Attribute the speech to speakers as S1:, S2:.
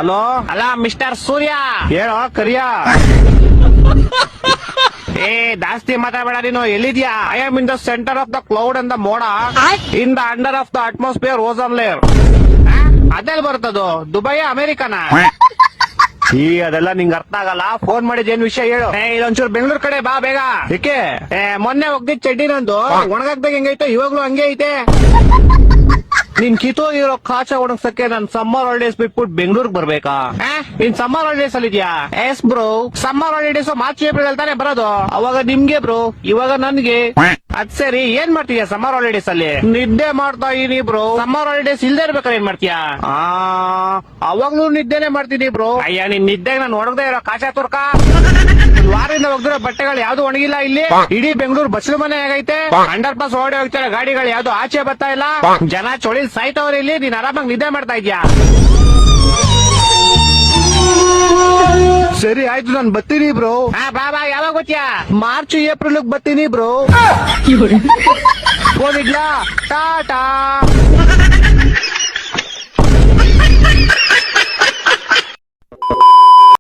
S1: Hello,
S2: ಅಲ್ಲ mister ಸೂರ್ಯ.
S1: ಹೇಳೋ ಕರಿಯ.
S2: ಏ ಜಾಸ್ತಿ ಮಾತಾಡಬೇಡ ನೀನು. ಎಲ್ಲಿದ್ಯಾ? I am in the centre of the cloud and the ಮೋಡ, in the under of the atmosphere ozone layer. ಅದೆಲ್ಲಿ ಬರ್ತದು? ದುಬೈ ಅಮೆರಿಕನ?
S1: ಈ ಅದೆಲ್ಲ ನಿಂಗೆ ಅರ್ಥ ಆಗಲ್ಲ. ಫೋನ್ ಮಾಡಿದ್ ಏನ್ ವಿಷಯ ಹೇಳು.
S2: ಇದೊಂಚೂರು ಬೆಂಗಳೂರು ಕಡೆ ಬಾ ಬೇಗ.
S1: ಏಕೆ?
S2: ಮೊನ್ನೆ ಹೋಗ್ದಿದ್ ಚಡ್ಡಿ ನಂದು ಒಣಗಾಕ್ದಾಗ ಹೆಂಗೈತೆ ಇವಾಗ್ಲೂ ಹಂಗೆ ಐತೆ.
S1: ನಿನ್ ಕಿತ್ತೋಗಿರೋ ಕಾಚ ಒಣಗ್ಸಕ್ಕೆ ನಾನ್ ಸಮ್ಮರ್ ಹಾಲಿಡೇಸ್ ಬಿಟ್ಬಿಟ್ಟು ಬೆಂಗಳೂರಿಗೆ ಬರ್ಬೇಕಾ?
S2: ನೀನ್ ಸಮ್ಮರ್ ಹಾಲಿಡೇಸ್ ಅಲ್ಲಿ ಇದೆಯಾ?
S1: S bro.
S2: Summer holidays March April ಅಲ್ಲಿ ತಾನೇ ಬರೋದು.
S1: ಅವಾಗ ನಿಮ್ಗೆ ಬ್ರೋ, ಇವಾಗ ನನ್ಗೆ.
S2: ಅದ್ ಸರಿ, ಏನ್ ಮಾಡ್ತೀಯ ಸಮ್ಮರ್ ಹಾಲಿಡೇಸ್ ಅಲ್ಲಿ?
S1: ನಿದ್ದೆ ಮಾಡ್ತಾ ಇದೀನಿ ಬ್ರೋ.
S2: ಸಮ್ಮರ್ ಹಾಲಿಡೇಸ್ ಇಲ್ದೇ ಇರ್ಬೇಕಾದ್ರೆ ಏನ್ ಮಾಡ್ತೀಯಾ?
S1: ಅವಾಗ್ಲೂ ನಿದ್ದೆನೆ ಮಾಡ್ತೀನಿ ಬ್ರೋ.
S2: ಅಯ್ಯ, ನಿನ್ ನಿದ್ದೆಗೆ ನಾನು ಹೊಡಗದೆ ಇರೋ ಕಾಚಾ ತುರ್ಕ. ವಾರದಿಂದ ಒಗ್ದಿರೋ ಬಟ್ಟೆಗಳು ಯಾವ್ದು ಒಣಗಿಲ್ಲ ಇಲ್ಲಿ. ಇಡೀ ಬೆಂಗಳೂರು ಬಸ್ಲು ಮನೆ ಆಗೈತೆ. ಅಂಡರ್ ಪಾಸ್ ಓಡಿ ಹೋಗ್ತಾರೆ ಗಾಡಿಗಳು, ಯಾವ್ದು ಆಚೆ ಬರ್ತಾ ಇಲ್ಲ. ಜನ ಚೊಳಿ ಸಾಯ್ತವ್ರೆ ಇಲ್ಲಿ. ನೀನ್ ಆರಾಮಾಗಿ ನಿದ್ದೆ ಮಾಡ್ತಾ ಇದ್ಯಾ?
S1: ಸರಿ ಆಯ್ತು, ನಾನ್ ಬರ್ತೀನಿ ಬ್ರೋ.
S2: ಬಾ ಬಾ. ಯಾವಾಗ ಗೊತ್ತ್ಯಾ?
S1: ಮಾರ್ಚ್ ಏಪ್ರಿಲ್ ಬರ್ತೀನಿ ಬ್ರೋ. ಫೋನ್ ಇಡ್ಲಾ? ಟಾಟಾ.